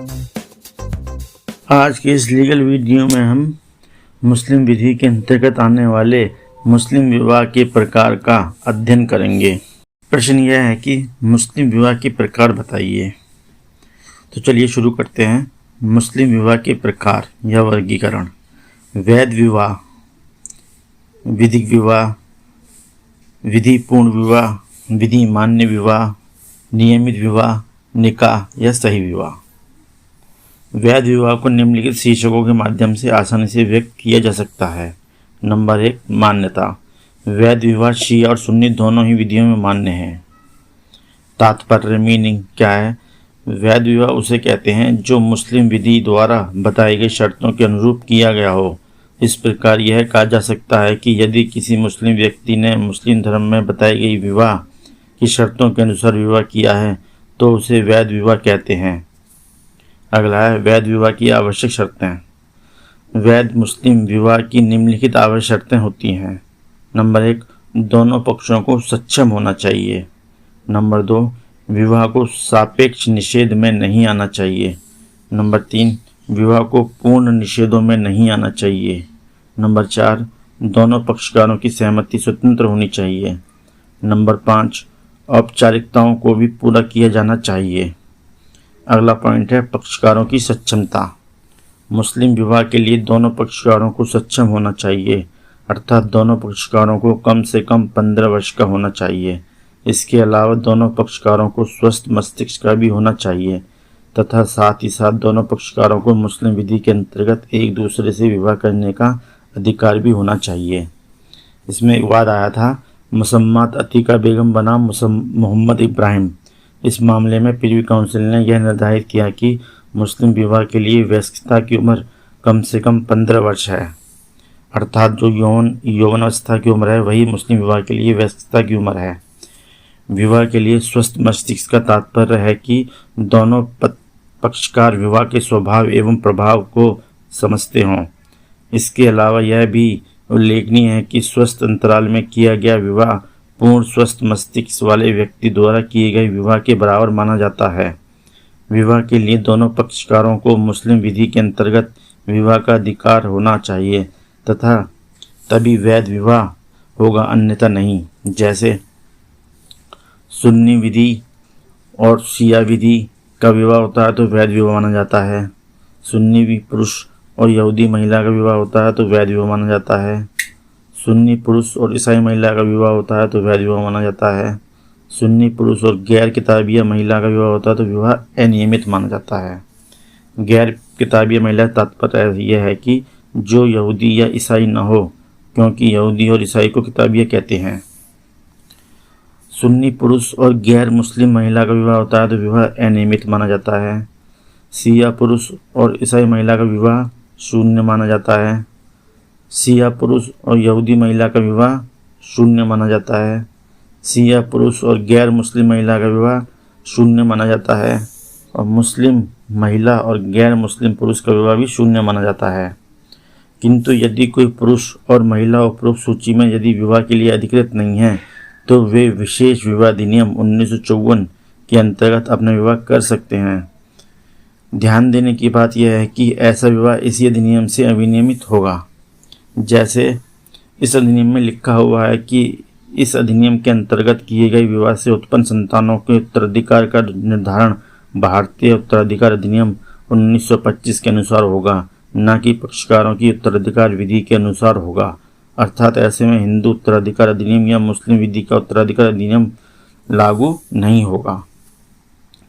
आज के इस लीगल वीडियो में हम मुस्लिम विधि के अंतर्गत आने वाले मुस्लिम विवाह के प्रकार का अध्ययन करेंगे। प्रश्न यह है कि मुस्लिम विवाह के प्रकार बताइए। तो चलिए शुरू करते हैं। मुस्लिम विवाह के प्रकार या वर्गीकरण: वैध विवाह, विधिक विवाह, विधिपूर्ण विवाह, विधि मान्य विवाह, नियमित विवाह, निकाह या सही विवाह। वैध विवाह को निम्नलिखित शीर्षकों के माध्यम से आसानी से व्यक्त किया जा सकता है। नंबर 1, मान्यता। वैध विवाह शिया और सुन्नी दोनों ही विधियों में मान्य है। तात्पर्य, मीनिंग क्या है? वैध विवाह उसे कहते हैं जो मुस्लिम विधि द्वारा बताई गई शर्तों के अनुरूप किया गया हो। इस प्रकार यह कहा जा सकता है कि यदि किसी मुस्लिम व्यक्ति ने मुस्लिम धर्म में बताई गई विवाह की शर्तों के अनुसार विवाह किया है तो उसे वैध विवाह कहते हैं। अगला है वैध विवाह की आवश्यक शर्तें। वैध मुस्लिम विवाह की निम्नलिखित आवश्यक शर्तें होती हैं। नंबर 1, दोनों पक्षों को सक्षम होना चाहिए। नंबर 2, विवाह को सापेक्ष निषेध में नहीं आना चाहिए। नंबर 3, विवाह को पूर्ण निषेधों में नहीं आना चाहिए। नंबर 4, दोनों पक्षकारों की सहमति स्वतंत्र होनी चाहिए। नंबर 5, औपचारिकताओं को भी पूरा किया जाना चाहिए। अगला पॉइंट है पक्षकारों की सक्षमता। मुस्लिम विवाह के लिए दोनों पक्षकारों को सक्षम होना चाहिए, अर्थात दोनों पक्षकारों को कम से कम 15 वर्ष का होना चाहिए। इसके अलावा दोनों पक्षकारों को स्वस्थ मस्तिष्क का भी होना चाहिए तथा साथ ही साथ दोनों पक्षकारों को मुस्लिम विधि के अंतर्गत एक दूसरे से विवाह करने का अधिकार भी होना चाहिए। इसमें एक वाद आया था, मुसम्मात अतीका बेगम बनाम मोहम्मद इब्राहिम। इस मामले में प्रिवी काउंसिल ने यह निर्धारित किया कि मुस्लिम विवाह के लिए वयस्कता की उम्र कम से कम 15 वर्ष है, अर्थात जो यौवनावस्था की उम्र है वही मुस्लिम विवाह के लिए वयस्कता की उम्र है। विवाह के लिए स्वस्थ मस्तिष्क का तात्पर्य है कि दोनों पक्षकार विवाह के स्वभाव एवं प्रभाव को समझते हों। इसके अलावा यह भी उल्लेखनीय है कि स्वस्थ अंतराल में किया गया विवाह पूर्ण स्वस्थ मस्तिष्क वाले व्यक्ति द्वारा किए गए विवाह के बराबर माना जाता है। विवाह के लिए दोनों पक्षकारों को मुस्लिम विधि के अंतर्गत विवाह का अधिकार होना चाहिए तथा तभी वैध विवाह होगा, अन्यथा नहीं। जैसे सुन्नी विधि और शिया विधि का विवाह होता है तो वैध विवाह माना जाता है। सुन्नी भी पुरुष और यहूदी महिला का विवाह होता है तो वैध विवाह माना जाता है। सुन्नी पुरुष और ईसाई महिला का विवाह होता है तो वैध विवाह माना जाता है। सुन्नी पुरुष और गैर किताबिया महिला का विवाह होता है तो विवाह अनियमित माना जाता है। गैर किताबिया महिला तात्पर्य यह है कि जो यहूदी या ईसाई न हो, क्योंकि यहूदी और ईसाई को किताबिया कहते हैं। सुन्नी पुरुष और गैर मुस्लिम महिला का विवाह होता है तो विवाह अनियमित माना जाता है। शिया पुरुष और ईसाई महिला का विवाह शून्य माना जाता है। शिया पुरुष और यहूदी महिला का विवाह शून्य माना जाता है। शिया पुरुष और गैर मुस्लिम महिला का विवाह शून्य माना जाता है और मुस्लिम महिला और गैर मुस्लिम पुरुष का विवाह भी शून्य माना जाता है। किंतु यदि कोई पुरुष और महिला उपरोक्त सूची में यदि विवाह के लिए अधिकृत नहीं है तो वे विशेष विवाह अधिनियम 1954 के अंतर्गत अपना विवाह कर सकते हैं। ध्यान देने की बात यह है कि ऐसा विवाह इसी अधिनियम से अविनियमित होगा। जैसे इस अधिनियम में लिखा हुआ है कि इस अधिनियम के अंतर्गत किए गए विवाह से उत्पन्न संतानों के उत्तराधिकार का निर्धारण भारतीय उत्तराधिकार अधिनियम 1925 के अनुसार होगा, न कि पक्षकारों की उत्तराधिकार विधि के अनुसार होगा। अर्थात ऐसे में हिंदू उत्तराधिकार अधिनियम या मुस्लिम विधि का उत्तराधिकार अधिनियम लागू नहीं होगा।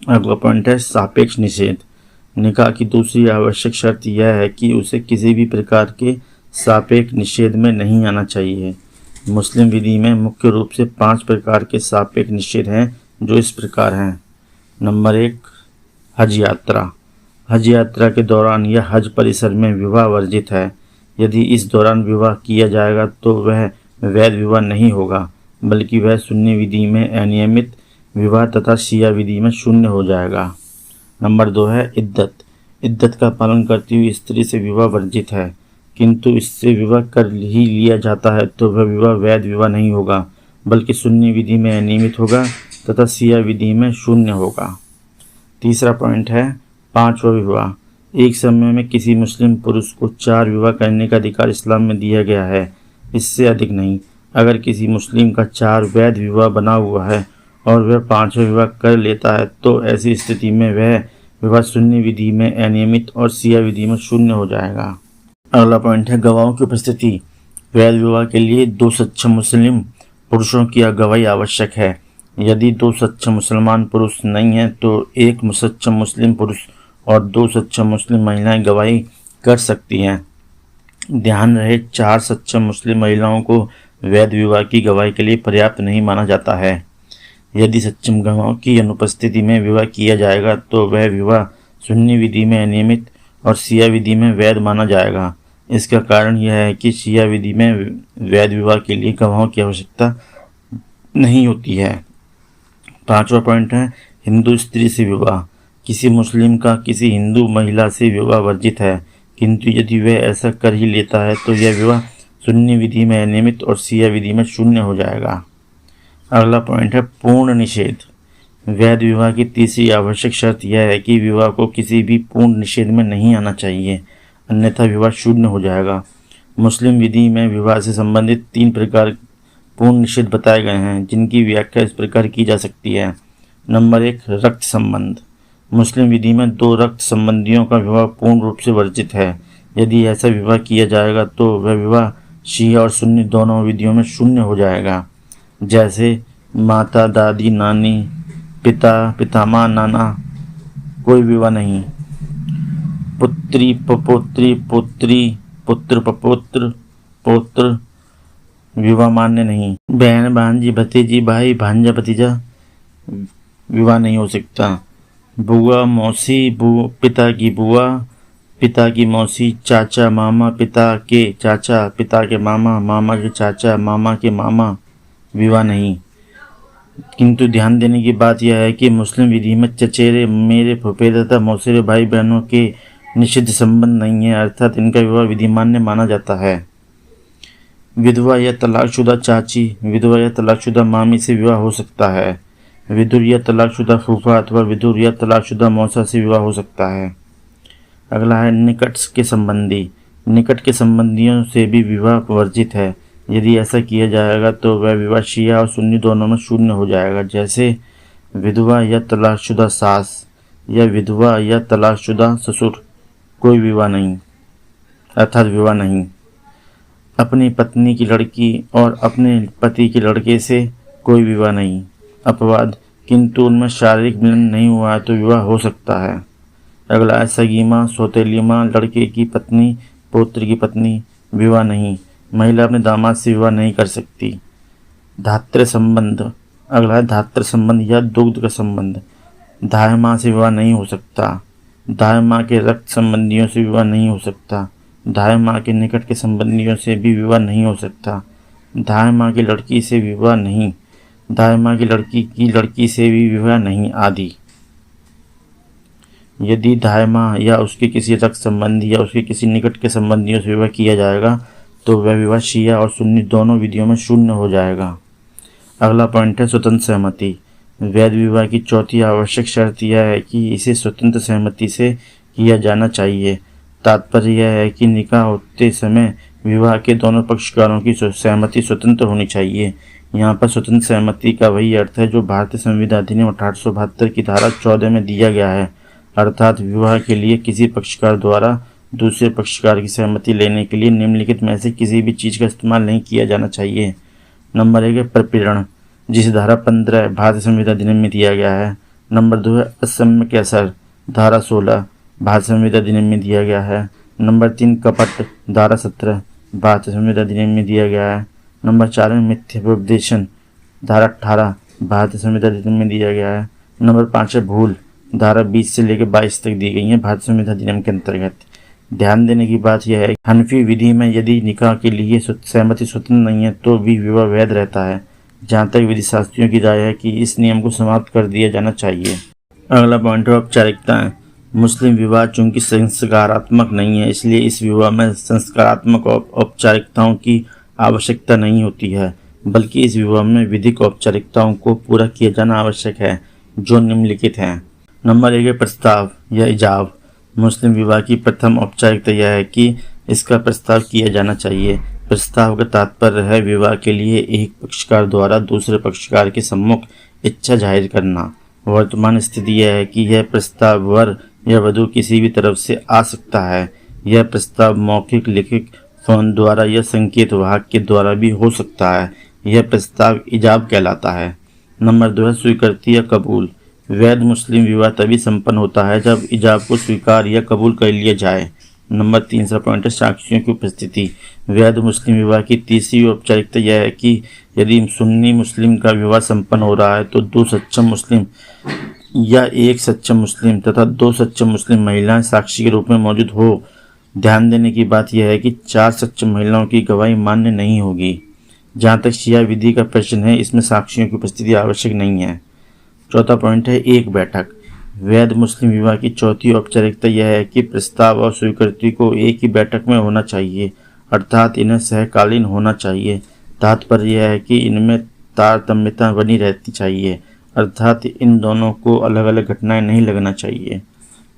अगला पॉइंट है सापेक्ष निषेध। निकाह की दूसरी आवश्यक शर्त यह है कि उसे किसी भी प्रकार के सापेक्ष निषेध में नहीं आना चाहिए। मुस्लिम विधि में मुख्य रूप से 5 प्रकार के सापेक्ष निषेध हैं जो इस प्रकार हैं। नंबर 1, हज यात्रा। हज यात्रा के दौरान या हज परिसर में विवाह वर्जित है। यदि इस दौरान विवाह किया जाएगा तो वह वैध विवाह नहीं होगा, बल्कि वह सुन्नी विधि में अनियमित विवाह तथा शिया विधि में शून्य हो जाएगा। नंबर 2 है इद्दत। इद्दत का पालन करती हुई स्त्री से विवाह वर्जित है, किंतु इससे विवाह कर ही लिया जाता है तो वह विवाह वैध विवाह नहीं होगा, बल्कि सुन्नी विधि में अनियमित होगा तथा शिया विधि में शून्य होगा। तीसरा पॉइंट है पांचवा विवाह। एक समय में किसी मुस्लिम पुरुष को 4 विवाह करने का अधिकार इस्लाम में दिया गया है, इससे अधिक नहीं। अगर किसी मुस्लिम का 4 वैध विवाह बना हुआ है और वह 5वां विवाह कर लेता है तो ऐसी स्थिति में वह विवाह सुन्नी विधि में अनियमित और शिया विधि में शून्य हो जाएगा। अगला पॉइंट है गवाहों की उपस्थिति। वैध विवाह के लिए 2 सक्षम मुस्लिम पुरुषों की गवाही आवश्यक है। यदि 2 सक्षम मुसलमान पुरुष नहीं हैं तो 1 सक्षम मुस्लिम पुरुष और 2 सक्षम मुस्लिम महिलाएं गवाही कर सकती हैं। ध्यान रहे 4 सक्षम मुस्लिम महिलाओं को वैध विवाह की गवाही के लिए पर्याप्त नहीं माना जाता है। यदि सक्षम गवाहों की अनुपस्थिति में विवाह किया जाएगा तो वह विवाह सुन्नी विधि में अनियमित और शिया विधि में वैध माना जाएगा। इसका कारण यह है कि शिया विधि में वैध विवाह के लिए गवाहों की आवश्यकता नहीं होती है। 5वां पॉइंट है हिंदू स्त्री से विवाह। किसी मुस्लिम का किसी हिंदू महिला से विवाह वर्जित है, किंतु यदि वह ऐसा कर ही लेता है तो यह विवाह सुन्नी विधि में अनियमित और शिया विधि में शून्य हो जाएगा। अगला पॉइंट है पूर्ण निषेध। वैध विवाह की तीसरी आवश्यक शर्त यह है कि विवाह को किसी भी पूर्ण निषेध में नहीं आना चाहिए, अन्यथा विवाह शून्य हो जाएगा। मुस्लिम विधि में विवाह से संबंधित 3 प्रकार पूर्ण निषेध बताए गए हैं, जिनकी व्याख्या इस प्रकार की जा सकती है। नंबर 1 रक्त संबंध। मुस्लिम विधि में 2 रक्त संबंधियों का विवाह पूर्ण रूप से वर्जित है। यदि ऐसा विवाह किया जाएगा तो वह विवाह शिया और सुन्नी दोनों विधियों में शून्य हो जाएगा। जैसे माता, दादी, नानी, पिता, पितामह, नाना, कोई विवाह नहीं। पुत्री, पपोत्री, पुत्री, पुत्र, पपुत्र, पौत्र विवाह मान्य नहीं। बहन, भांजी, भतीजी, भाई, भांजा, भतीजा विवाह नहीं हो सकता। बुआ, मौसी, पिता की बुआ, पिता की मौसी, चाचा, मामा, पिता के चाचा, पिता के मामा, मामा के चाचा, मामा के मामा विवाह नहीं। किंतु ध्यान देने की बात यह है कि मुस्लिम विधि में चचेरे, मेरे, फुफेरे तथा मौसेरे भाई बहनों के निषिद्ध संबंध नहीं है, अर्थात इनका विवाह विधिमान्य माना जाता है। विधवा या तलाकशुदा चाची, विधवा या तलाकशुदा मामी से विवाह हो सकता है। विधुर या तलाकशुदा फूफा अथवा विधुर या तलाकशुदा मौसा से विवाह हो सकता है। अगला है निकट के संबंधी। निकट के संबंधियों से भी विवाह वर्जित है। यदि ऐसा किया जाएगा तो वह विवाह शिया और सुन्नी दोनों में शून्य हो जाएगा। जैसे विधवा या तलाकशुदा सास या विधवा या तलाकशुदा ससुर, कोई विवाह नहीं, अर्थात विवाह नहीं। अपनी पत्नी की लड़की और अपने पति के लड़के से कोई विवाह नहीं। अपवाद, किंतु उनमें शारीरिक मिलन नहीं हुआ है तो विवाह हो सकता है। अगला है सगी माँ, सौतेली माँ, लड़के की पत्नी, पौत्र की पत्नी, विवाह नहीं। महिला अपने दामाद से विवाह नहीं कर सकती। धात्र संबंध। अगला है धात्र संबंध या दुग्ध का संबंध। दाई माँ से विवाह नहीं हो सकता। दाई माँ के रक्त संबंधियों से विवाह नहीं हो सकता। दाई माँ के निकट के संबंधियों से भी विवाह नहीं हो सकता। दाई माँ की लड़की से विवाह नहीं। दाई माँ की लड़की से भी विवाह नहीं आदि। यदि दाई माँ या उसके किसी रक्त संबंधी या उसके किसी निकट के संबंधियों से विवाह किया जाएगा तो वह विवाह शिया और सुन्नी दोनों विधियों में शून्य हो जाएगा। अगला पॉइंट है स्वतंत्र सहमति। वैध विवाह की चौथी आवश्यक शर्त यह है कि इसे स्वतंत्र सहमति से किया जाना चाहिए। तात्पर्य यह है कि निकाह होते समय विवाह के दोनों पक्षकारों की सहमति स्वतंत्र होनी चाहिए। यहाँ पर स्वतंत्र सहमति का वही अर्थ है जो भारतीय संविधान अधिनियम 1872 की धारा 14 में दिया गया है, अर्थात विवाह के लिए किसी पक्षकार द्वारा दूसरे पक्षकार की सहमति लेने के लिए निम्नलिखित में से किसी भी चीज़ का इस्तेमाल नहीं किया जाना चाहिए। नंबर 1 है प्रपीड़न, जिसे धारा 15 भारतीय संविधान अधिनियम में दिया गया है। नंबर 2 है असम्यक असर, धारा 16 भारतीय संविधान अधिनियम में दिया गया है। नंबर 3 कपट, धारा 17 भारतीय संविधान अधिनियम में दिया गया है। नंबर 4 में मिथ्यापदेशन, धारा 18 भारतीय संविधान अधिनियम में दिया गया है। नंबर 5 है भूल, धारा 20 से लेकर 22 तक दी गई है भारतीय संविधान अधिनियम के अंतर्गत। ध्यान देने की बात यह है कि हनफी विधि में यदि निकाह के लिए सहमति स्वतंत्र नहीं है तो भी विवाह वैध रहता है। जहाँ तक विधि शास्त्रियों की राय है कि इस नियम को समाप्त कर दिया जाना चाहिए। अगला पॉइंट है औपचारिकताएं। मुस्लिम विवाह चूंकि संस्कारात्मक नहीं है, इसलिए इस विवाह में संस्कारात्मक औपचारिकताओं की आवश्यकता नहीं होती है, बल्कि इस विवाह में विधिक औपचारिकताओं को पूरा किया जाना आवश्यक है, जो निम्नलिखित हैं। नंबर 1 है प्रस्ताव या इजाब। मुस्लिम विवाह की प्रथम औपचारिकता यह है कि इसका प्रस्ताव किया जाना चाहिए। प्रस्ताव का तात्पर्य है विवाह के लिए एक पक्षकार द्वारा दूसरे पक्षकार के सम्मुख इच्छा जाहिर करना। वर्तमान स्थिति यह है कि यह प्रस्ताव वर या वधू किसी भी तरफ से आ सकता है। यह प्रस्ताव मौखिक, लिखित, फोन द्वारा या संकेत वाहक के द्वारा भी हो सकता है। यह प्रस्ताव इजाब कहलाता है। नंबर 2 है स्वीकृति या कबूल। वैध मुस्लिम विवाह तभी संपन्न होता है जब इजाब को स्वीकार या कबूल कर लिया जाए। नंबर 3 सा पॉइंट है साक्षियों की उपस्थिति। वैध मुस्लिम विवाह की तीसरी औपचारिकता यह है कि यदि सुन्नी मुस्लिम का विवाह संपन्न हो रहा है तो 2 सक्षम मुस्लिम या 1 सक्षम मुस्लिम तथा 2 सक्षम मुस्लिम महिलाएं साक्षी के रूप में मौजूद हो। ध्यान देने की बात यह है कि 4 सक्षम महिलाओं की गवाही मान्य नहीं होगी। जहाँ तक शिया विधि का प्रश्न है, इसमें साक्षियों की उपस्थिति आवश्यक नहीं है। चौथा पॉइंट है एक बैठक। वैध मुस्लिम विवाह की चौथी औपचारिकता यह है कि प्रस्ताव और स्वीकृति को एक ही बैठक में होना चाहिए, अर्थात इन्हें सहकालीन होना चाहिए। तात्पर्य यह है कि इनमें तारतम्यता बनी रहती चाहिए, अर्थात इन दोनों को अलग अलग घटनाएं नहीं लगना चाहिए।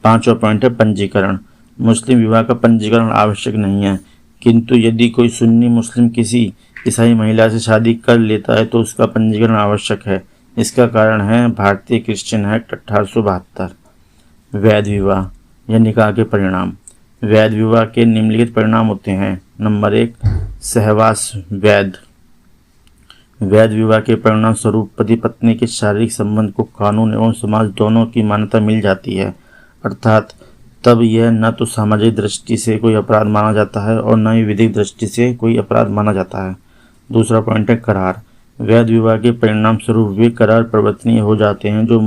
पांचवा पॉइंट है पंजीकरण। मुस्लिम विवाह का पंजीकरण आवश्यक नहीं है, किंतु यदि कोई सुन्नी मुस्लिम किसी ईसाई महिला से शादी कर लेता है तो उसका पंजीकरण आवश्यक है। इसका कारण है भारतीय क्रिश्चियन एक्ट 1872। वैध विवाह या निकाह के परिणाम। वैध विवाह के निम्नलिखित परिणाम होते हैं। नंबर 1 सहवास वैध। वैध विवाह के परिणाम स्वरूप पति पत्नी के शारीरिक संबंध को कानून एवं समाज दोनों की मान्यता मिल जाती है, अर्थात तब यह न तो सामाजिक दृष्टि से कोई अपराध माना जाता है और न ही विधिक दृष्टि से कोई अपराध माना जाता है। दूसरा पॉइंट है करार। वैध विवाह के परिणाम स्वरूप वे करार परिवर्तनीय हो जाते हैं जो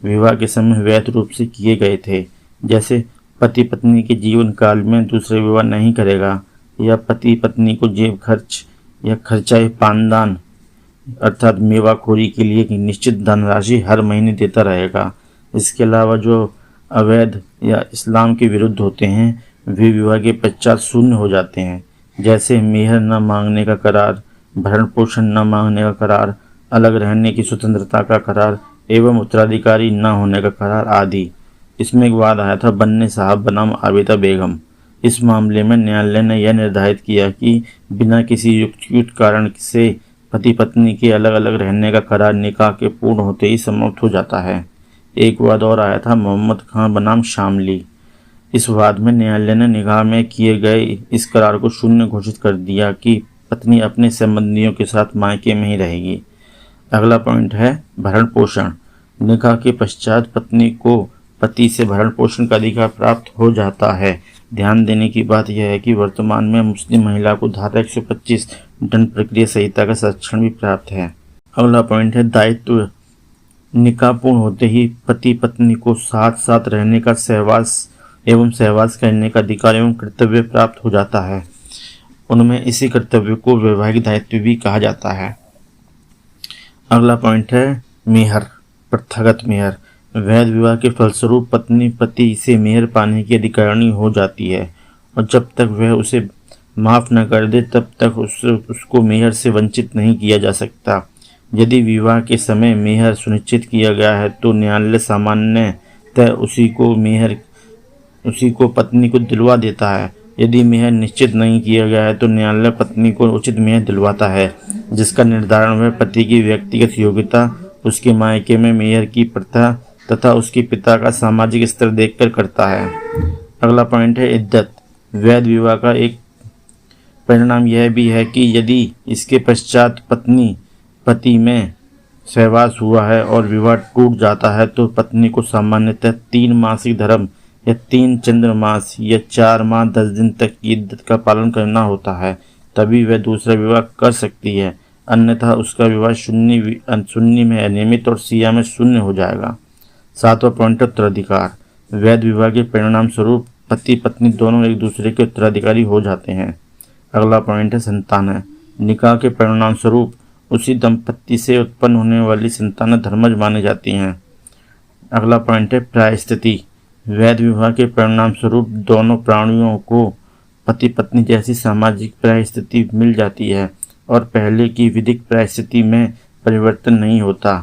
विवाह के समय वैध रूप से किए गए थे, जैसे पति पत्नी के जीवन काल में दूसरे विवाह नहीं करेगा, या पति पत्नी को जेब खर्च या खर्चाए पानदान अर्थात मेवाखोरी के लिए एक निश्चित धनराशि हर महीने देता रहेगा। इसके अलावा जो अवैध या इस्लाम के विरुद्ध होते हैं वे विवाह के पश्चात शून्य हो जाते हैं, जैसे मेहर न मांगने का करार, भरण पोषण न मांगने का करार, अलग रहने की स्वतंत्रता का करार एवं उत्तराधिकारी न होने का करार आदि। इसमें एक वाद आया था बन्ने साहब बनाम आबिदा बेगम। इस मामले में न्यायालय ने यह निर्धारित किया कि बिना किसी युक्त कारण से पति पत्नी के अलग अलग रहने का करार निकाह के पूर्ण होते ही समाप्त हो जाता है। एक वाद और आया था मोहम्मद खां बनाम शामली। इस वाद में न्यायालय ने निकाह में किए गए इस करार को शून्य घोषित कर दिया कि पत्नी अपने संबंधियों के साथ मायके में ही रहेगी। अगला पॉइंट है भरण पोषण। निकाह के पश्चात पत्नी को पति से भरण पोषण का अधिकार प्राप्त हो जाता है। ध्यान देने की बात यह है कि वर्तमान में मुस्लिम महिला को धारा 125 दंड प्रक्रिया संहिता का संरक्षण भी प्राप्त है। अगला पॉइंट है दायित्व। निकाह पूर्ण होते ही पति पत्नी को साथ साथ रहने का सहवास करने का अधिकार एवं कर्तव्य प्राप्त हो जाता है। उनमें इसी कर्तव्य को वैवाहिक दायित्व भी कहा जाता है। अगला पॉइंट है मेहर, प्रथागत मेहर। वैध विवाह के फलस्वरूप पत्नी पति से मेहर पाने की अधिकारिणी हो जाती है और जब तक वह उसे माफ न कर दे तब तक उसको मेहर से वंचित नहीं किया जा सकता। यदि विवाह के समय मेहर सुनिश्चित किया गया है तो न्यायालय सामान्यतः उसी को पत्नी को दिलवा देता है। यदि मेहर निश्चित नहीं किया गया है तो न्यायालय पत्नी को उचित मेहर दिलवाता है, जिसका निर्धारण वह पति की व्यक्तिगत योग्यता, उसके मायके में मेहर की प्रथा तथा उसके पिता का सामाजिक स्तर देखकर करता है। अगला पॉइंट है इद्दत। वैध विवाह का एक परिणाम यह भी है कि यदि इसके पश्चात पति में सहवास हुआ है और विवाह टूट जाता है तो पत्नी को सामान्यतः 3 मासिक धर्म या 3 चंद्रमास या 4 माह 10 दिन तक की इद्दत का पालन करना होता है, तभी वह दूसरा विवाह कर सकती है, अन्यथा उसका विवाह सुन्नी में अनियमित और शिया में शून्य हो जाएगा। 7वां पॉइंट उत्तराधिकार। वैध विवाह के परिणाम स्वरूप पति पत्नी दोनों एक दूसरे के उत्तराधिकारी हो जाते हैं। अगला पॉइंट है संतान। निकाह के परिणाम स्वरूप उसी दंपत्ति से उत्पन्न होने वाली संतान धर्मज मानी जाती हैं। अगला पॉइंट है प्रायश्चिति। वैध विवाह के परिणाम स्वरूप दोनों प्राणियों को पति पत्नी जैसी सामाजिक प्रायश्चिति मिल जाती है और पहले की विधिक प्रायश्चिति में परिवर्तन नहीं होता।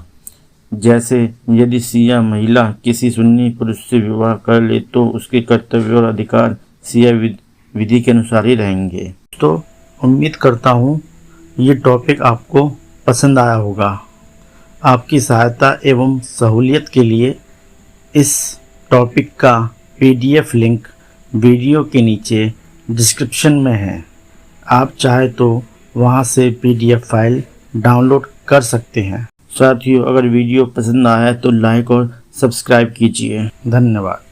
जैसे यदि शिया महिला किसी सुन्नी पुरुष से विवाह कर ले तो उसके कर्तव्य और अधिकार शिया विधि के अनुसार ही रहेंगे। तो उम्मीद करता हूँ ये टॉपिक आपको पसंद आया होगा। आपकी सहायता एवं सहूलियत के लिए इस टॉपिक का PDF लिंक वीडियो के नीचे डिस्क्रिप्शन में है। आप चाहे तो वहां से PDF फाइल डाउनलोड कर सकते हैं। साथियों, अगर वीडियो पसंद आया है तो लाइक और सब्सक्राइब कीजिए। धन्यवाद।